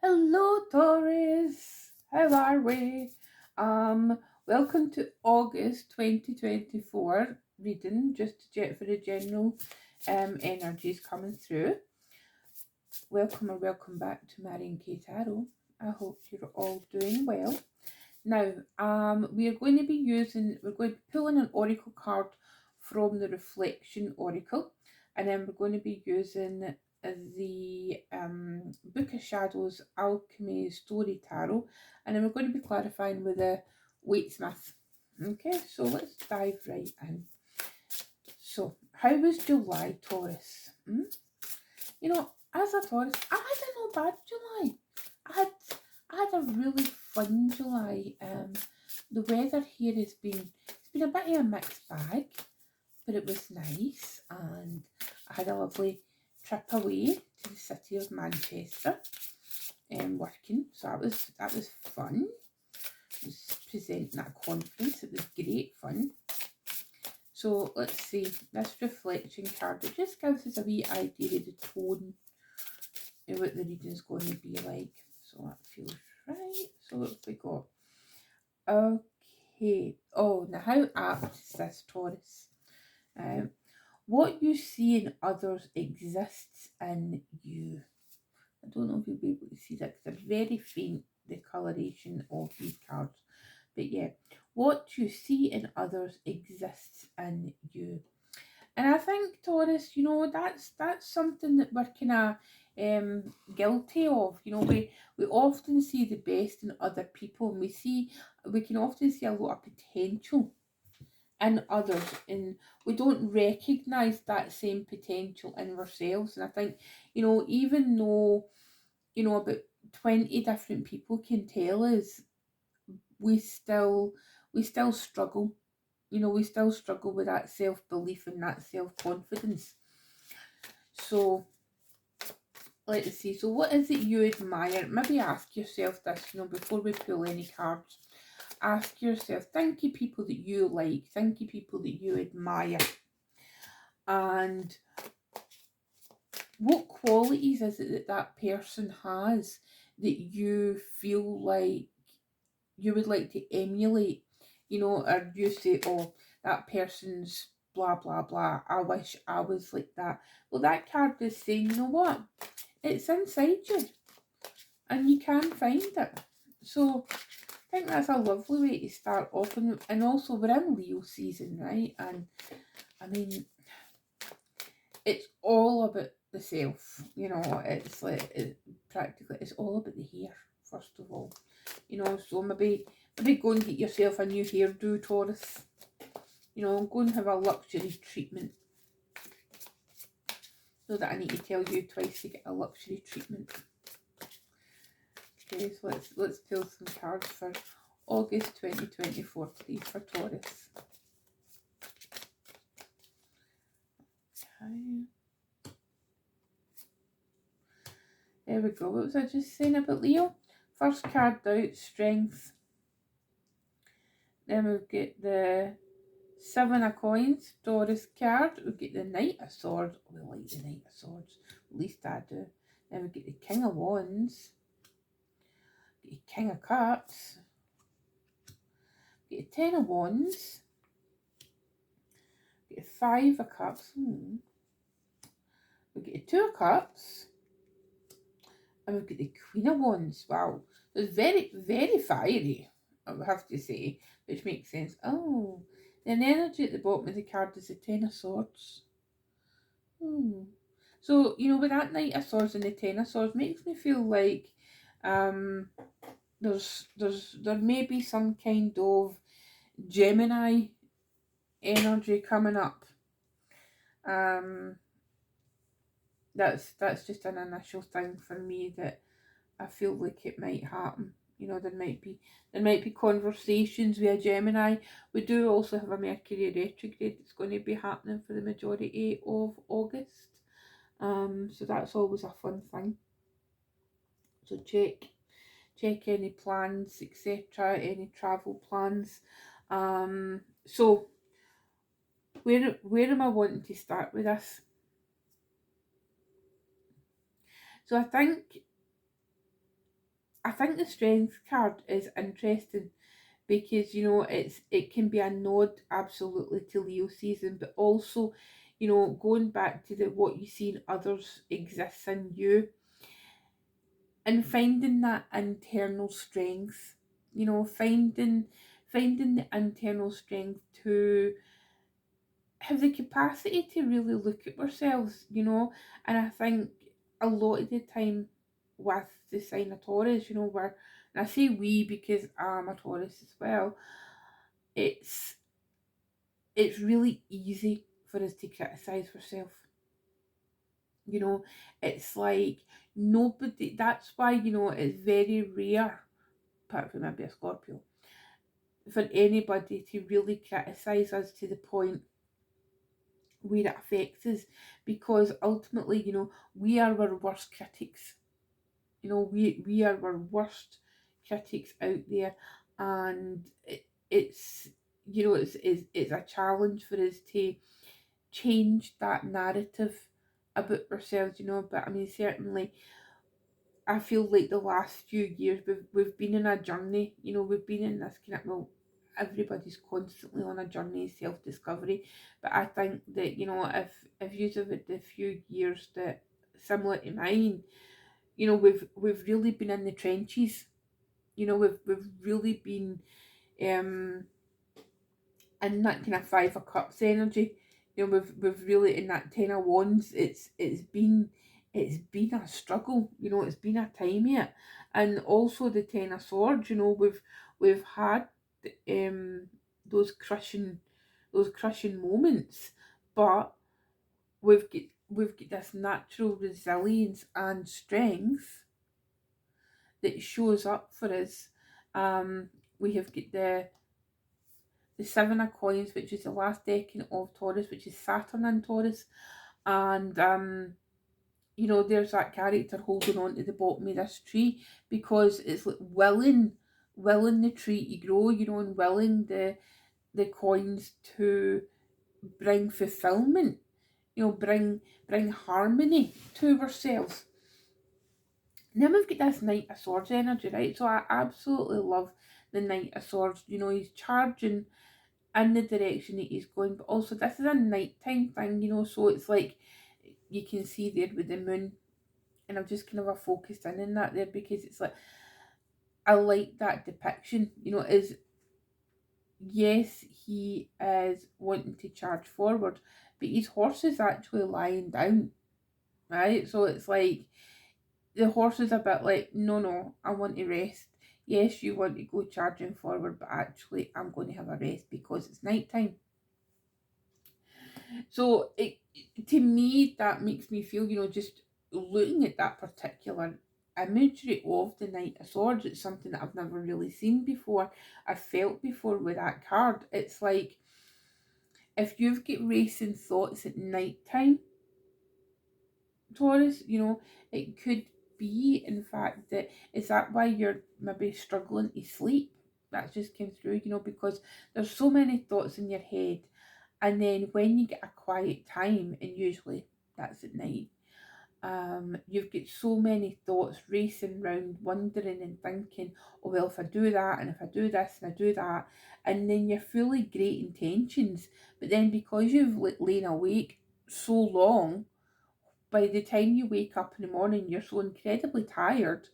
Hello, Taurus. How are we? Welcome to August 2024 reading, just to check for the general energies coming through. Welcome back to Mary and Kate Tarot. I hope you're all doing well. Now, we're going to be pulling an oracle card from the Reflection Oracle, and then we're going to be using the Book of Shadows Alchemy Story Tarot, and then we're going to be clarifying with the Waitsmith. Okay, so let's dive right in. So, how was July, Taurus? You know, as a Taurus, I had a no bad July. I had I had a really fun July. The weather here it's been a bit of a mixed bag, but it was nice, and I had a lovely trip away to the city of Manchester, working. So that was fun. I was presenting at a conference. It was great fun. So let's see, this reflection card, it just gives us a wee idea of the tone and what the reading's going to be like. So that feels right. So what have we got? Okay. Oh, now how apt is this, Taurus? What you see in others exists in you. I don't know if you'll be able to see that because they're very faint, the coloration of these cards. But yeah, what you see in others exists in you. And I think, Taurus, that's something that we're kind of guilty of. We often see the best in other people, and we can often see a lot of potential in others, and we don't recognise that same potential in ourselves. And I think, even though about 20 different people can tell us, we still struggle. We still struggle with that self-belief and that self-confidence. So let's see. So what is it you admire? Maybe ask yourself this, before we pull any cards. Ask yourself, think of people that you like, think of people that you admire. And what qualities is it that person has that you feel like you would like to emulate? Or you say, oh, that person's blah, blah, blah. I wish I was like that. Well, that card is saying, you know what? It's inside you and you can find it. So I think that's a lovely way to start off. And also, we're in Leo season, right? And I mean, it's all about the self. It's like practically it's all about the hair, first of all. So maybe go and get yourself a new hairdo, Taurus. Go and have a luxury treatment. So that I need to tell you twice to get a luxury treatment. Okay, so let's pull some cards for August 2024, please, for Taurus. Okay. There we go. What was I just saying about Leo? First card out, Strength. Then we've got the Seven of Coins, Taurus card. We've got the Knight of Swords. We like the Knight of Swords. At least I do. Then we've got the King of Wands. The King of Cups. We've got the Ten of Wands. We've got the Five of Cups. We've got the Two of Cups. And we've got the Queen of Wands. Wow. It's very, very fiery, I would have to say, which makes sense. Oh, then the energy at the bottom of the card is the Ten of Swords. So, with that Knight of Swords and the Ten of Swords, makes me feel like there may be some kind of Gemini energy coming up. That's just an initial thing for me that I feel like it might happen. There might be conversations with a Gemini. We do also have a Mercury retrograde that's going to be happening for the majority of August. So that's always a fun thing. So check any plans, etc., any travel plans. So where am I wanting to start with this? So I think I think the Strength card is interesting because, you know, it can be a nod absolutely to Leo season, but also, you know, going back to the what you see in others exists in you, and finding that internal strength, you know, finding the internal strength to have the capacity to really look at ourselves, you know. And I think a lot of the time with the sign of Taurus, you know, where, and I say we because I'm a Taurus as well, it's it's really easy for us to criticize ourselves. You know, it's like nobody, that's why, you know, it's very rare, apart from maybe a Scorpio, for anybody to really criticize us to the point where it affects us, because ultimately, you know, we are our worst critics. You know, we are our worst critics out there, and it's, you know, it's a challenge for us to change that narrative about ourselves, you know. But I mean, certainly I feel like the last few years we've been in a journey, you know, we've been in this kind of, well, everybody's constantly on a journey of self discovery. But I think that, you know, if you've had the few years that similar to mine, you know, we've really been in the trenches. You know, we've really been um in that kind of Five of Cups energy. You know, we've really, in that Ten of Wands, it's been a struggle. You know, it's been a time yet, and also the Ten of Swords. You know, we've had um those crushing moments, but we've got this natural resilience and strength that shows up for us. We have got the Seven of Coins, which is the last decan of Taurus, which is Saturn in Taurus, and you know, there's that character holding on to the bottom of this tree because it's like willing the tree to grow, you know, and willing the coins to bring fulfillment, you know, bring harmony to ourselves. And then we've got this Knight of Swords energy, right? So I absolutely love the Knight of Swords. You know, he's charging in the direction that he's going, but also this is a nighttime thing, you know, so it's like you can see there with the moon, and I've just kind of focused in that there because it's like I like that depiction, you know, is yes, he is wanting to charge forward, but his horse is actually lying down, right? So it's like the horse is a bit like, no, I want to rest. Yes, you want to go charging forward, but actually I'm going to have a rest because it's nighttime. So to me, that makes me feel, you know, just looking at that particular imagery of the Knight of Swords, it's something that I've never really seen before. I felt before with that card. It's like if you've got racing thoughts at night time, Taurus, you know, it could be in fact that is that why you're maybe struggling to sleep. That just came through, you know, because there's so many thoughts in your head, and then when you get a quiet time, and usually that's at night, you've got so many thoughts racing round, wondering and thinking, oh well, if I do that, and if I do this, and I do that, and then you're full of great intentions, but then because you've lain awake so long, by the time you wake up in the morning, you're so incredibly tired,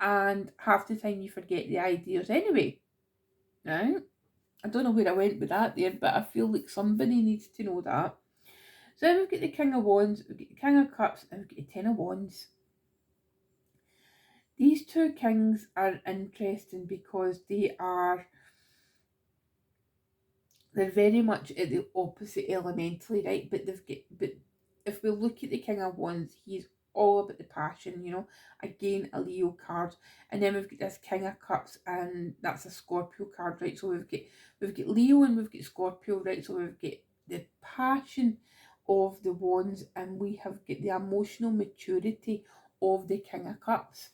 and half the time you forget the ideas anyway, right? I don't know where I went with that there, but I feel like somebody needs to know that. So then we've got the King of Wands, we've got the King of Cups, and we've got the Ten of Wands. These two kings are interesting because they're very much at the opposite elementally, right? But if we look at the King of Wands, he's all about the passion, you know. Again, a Leo card, and then we've got this King of Cups, and that's a Scorpio card, right? So we've got Leo and we've got Scorpio, right? So we've got the passion of the Wands, and we have got the emotional maturity of the King of Cups.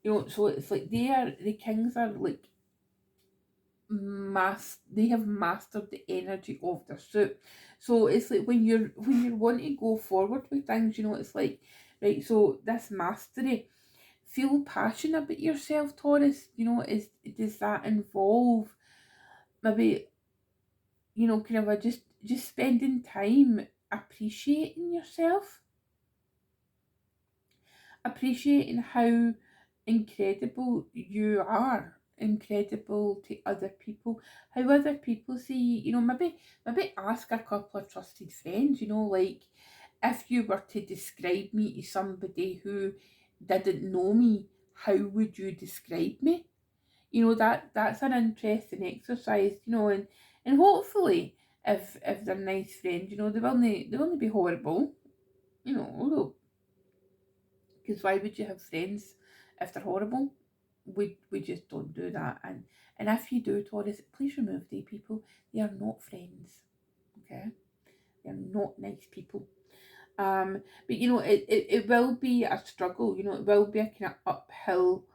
You know, so it's like the kings are like they have mastered the energy of their suit. So it's like when you're wanting to go forward with things, you know, it's like, right, so this mastery feel passion about yourself, Taurus? You know, does that involve maybe, you know, kind of a just spending time appreciating yourself, appreciating how incredible you are, incredible to other people, how other people see you. You know, maybe ask a couple of trusted friends, you know, like, if you were to describe me to somebody who didn't know me, how would you describe me? You know, that's an interesting exercise, you know, and hopefully if they're nice friends, you know, they will not be horrible, you know, because why would you have friends if they're horrible? We just don't do that. And if you do, Taurus, please remove the people. They are not friends. Okay? They're not nice people. But you know, it will be a struggle, you know, it will be a kind of uphill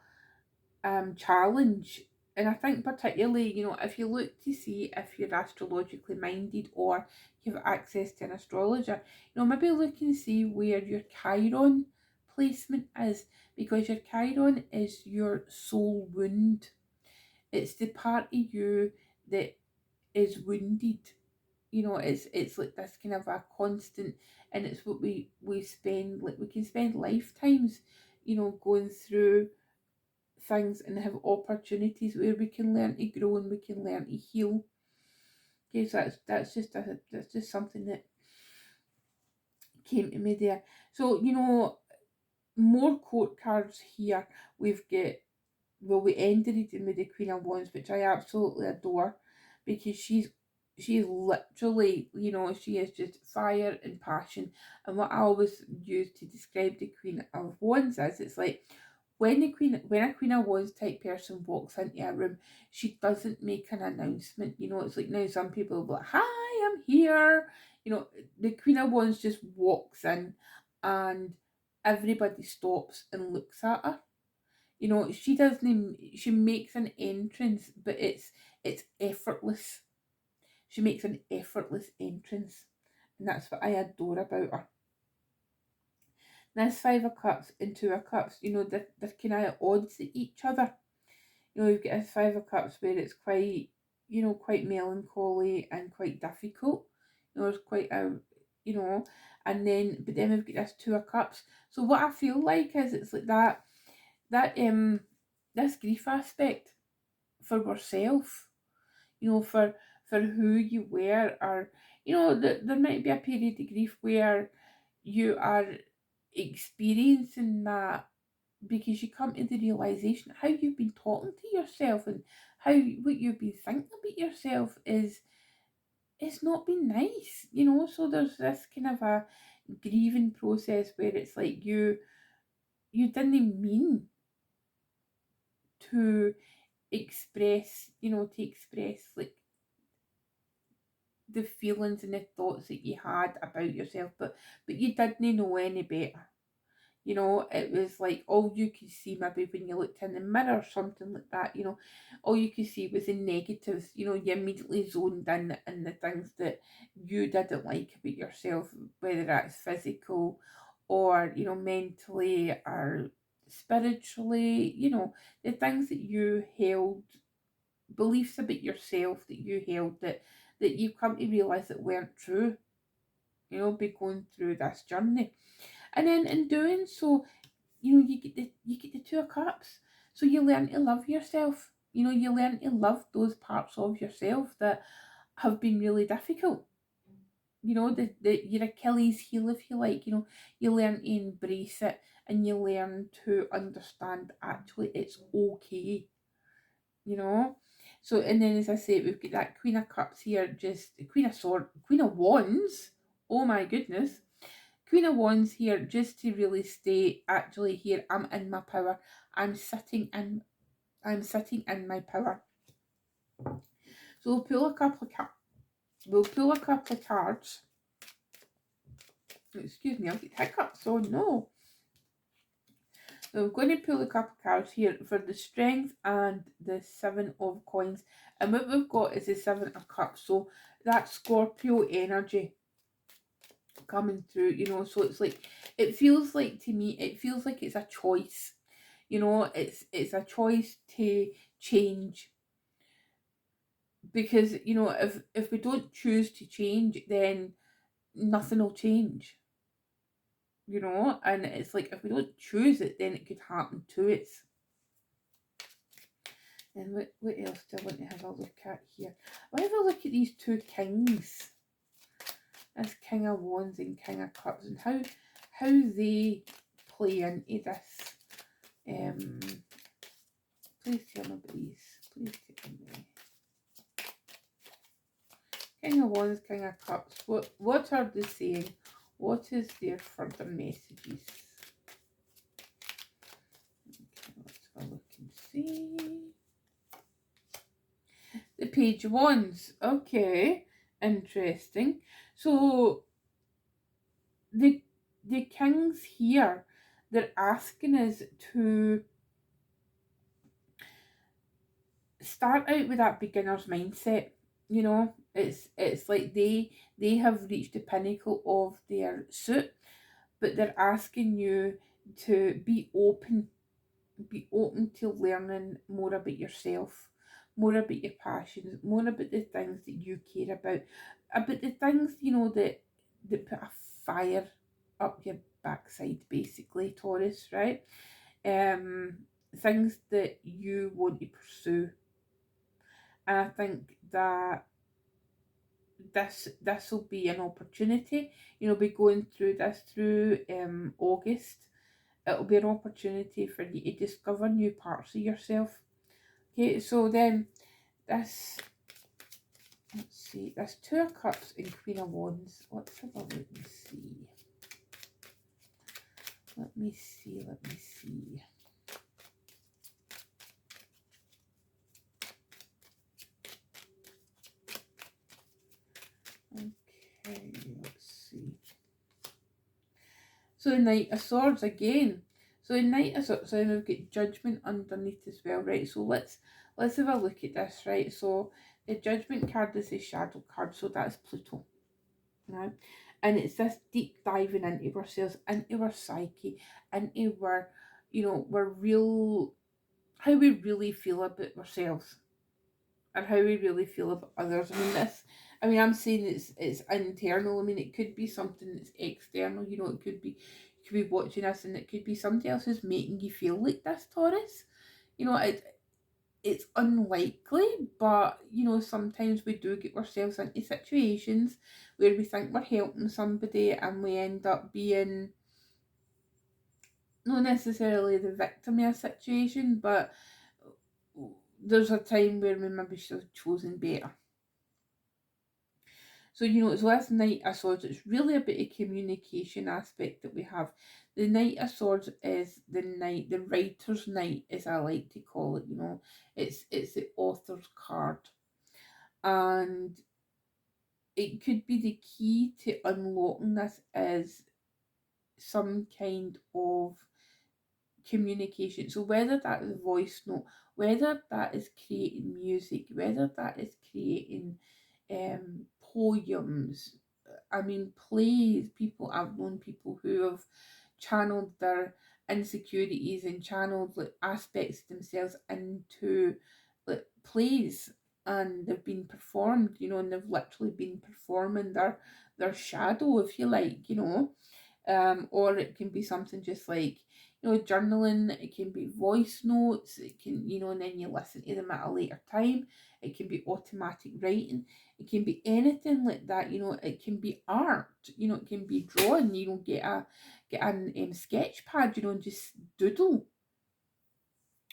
challenge. And I think particularly, you know, if you look to see if you're astrologically minded or you have access to an astrologer, you know, maybe look and see where your Chiron placement is, because your Chiron is your soul wound. It's the part of you that is wounded. You know, it's like this kind of a constant, and it's what we spend, like we can spend lifetimes, you know, going through things and have opportunities where we can learn to grow and we can learn to heal. Okay, so that's just something that came to me there. So, you know, more court cards here. We've got, well, we ended it with the Queen of Wands, which I absolutely adore, because she's literally, you know, she is just fire and passion. And what I always use to describe the Queen of Wands is, it's like, when a Queen of Wands type person walks into a room, she doesn't make an announcement. You know, it's like now some people will be like, "Hi, I'm here." You know, the Queen of Wands just walks in, and everybody stops and looks at her. You know, she doesn't. She makes an entrance, but it's effortless. She makes an effortless entrance, and that's what I adore about her. This Five of Cups and Two of Cups, you know, they're kind of odds at each other. You know, you've got a Five of Cups where it's quite, you know, quite melancholy and quite difficult. You know, it's quite a, you know, but then we've got this Two of Cups. So what I feel like is, it's like that this grief aspect for yourself, you know, for who you were, or, you know, there might be a period of grief where you are experiencing that because you come to the realization how you've been talking to yourself and how what you've been thinking about yourself is, it's not been nice, you know. So there's this kind of a grieving process where it's like you didn't mean to express, you know, to express like the feelings and the thoughts that you had about yourself, but you didn't know any better. You know, it was like all you could see, maybe when you looked in the mirror or something like that, you know, all you could see was the negatives. You know, you immediately zoned in the things that you didn't like about yourself, whether that's physical or, you know, mentally or spiritually, you know, the things that you held, beliefs about yourself that you held, that you come to realise that weren't true, you know, be going through this journey. And then in doing so, you know, you get the Two of Cups. So you learn to love yourself. You know, you learn to love those parts of yourself that have been really difficult. You know, your Achilles heel, if you like. You know, you learn to embrace it, and you learn to understand actually it's okay. You know. So, and then as I say, we've got that Queen of Cups here, just Queen of Wands. Oh my goodness. Queen of Wands here, just to really stay actually here, I'm in my power. I'm sitting in my power. So we'll pull a couple of cards. Excuse me, I'll get hiccups. Oh no. So we're going to pull a couple of cards here for the Strength and the Seven of Coins. And what we've got is the Seven of Cups. So that Scorpio energy coming through, you know. So it's like, it feels like, to me, it feels like it's a choice. You know, it's a choice to change, because you know, if we don't choose to change, then nothing will change. You know, and it's like if we don't choose it, then it could happen to us. And what else do I want to have a look at here? I want to have a look at these two kings. This King of Wands and King of Cups, and how they play into this. Please tell me about these. Please tell me. King of Wands, King of Cups. What are they saying? What is their further messages? Okay, let's have a look and see. The Page of Wands. Okay, interesting. So the kings here, they're asking us to start out with that beginner's mindset. You know, it's like they have reached the pinnacle of their suit, but they're asking you to be open to learning more about yourself, more about your passions, more about the things that you care about the things, you know, that put a fire up your backside, basically, Taurus, right? Um, Things that you want to pursue. And I think that this will be an opportunity. You know, be going through this through August. It'll be an opportunity for you to discover new parts of yourself. Okay, so then this, let's see, this Two of Cups and Queen of Wands. Let's have a look and see. Let me see. Okay, let's see. So the Knight of Swords again. So the Knight of Swords, so we've got Judgment underneath as well, right? So let's have a look at this, right? So the Judgment card is a shadow card, so that's Pluto, right? And it's this deep diving into ourselves, into our psyche, into our, you know, we're real, how we really feel about ourselves and how we really feel about others. I'm saying it's internal. I mean, it could be something that's external. You know, it could be, you could be watching us, and it could be somebody else who's making you feel like this, Taurus. You know, it's unlikely, but you know, sometimes we do get ourselves into situations where we think we're helping somebody, and we end up being not necessarily the victim of a situation, but there's a time where we maybe should have chosen better. So, you know, it's less Knight of Swords. It's really about a communication aspect that we have. The Knight of Swords is the writer's knight, as I like to call it, you know. It's the author's card. And it could be the key to unlocking this is some kind of communication. So whether that is voice note, whether that is creating music, whether that is creating poems, I mean plays. I've known people who have channeled their insecurities and channeled like aspects of themselves into like plays, and they've been performed, you know, and they've literally been performing their shadow, if you like, you know. Or it can be something just like, you know, journaling. It can be voice notes. It can, you know, and then you listen to them at a later time. It can be automatic writing. It can be anything like that. You know, it can be art. You know, it can be drawing. You know, get an sketch pad. You know, and just doodle,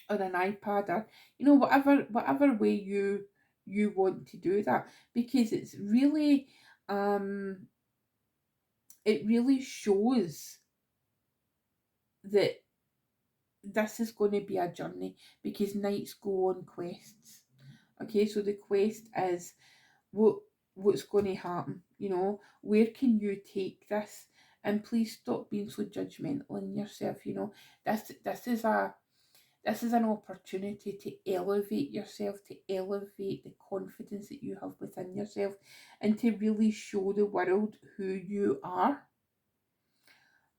or an iPad, or you know, whatever way you want to do that, because it really shows that this is going to be a journey, because knights go on quests. Okay, so the quest is what's going to happen, you know, where can you take this? And please stop being so judgmental in yourself. You know, this is an opportunity to elevate yourself, to elevate the confidence that you have within yourself, and to really show the world who you are.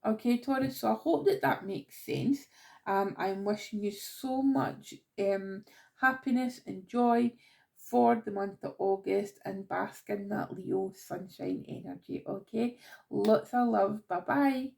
Okay, Taurus, so I hope that makes sense. I'm wishing you so much happiness and joy for the month of August, and bask in that Leo sunshine energy, okay? Lots of love. Bye bye.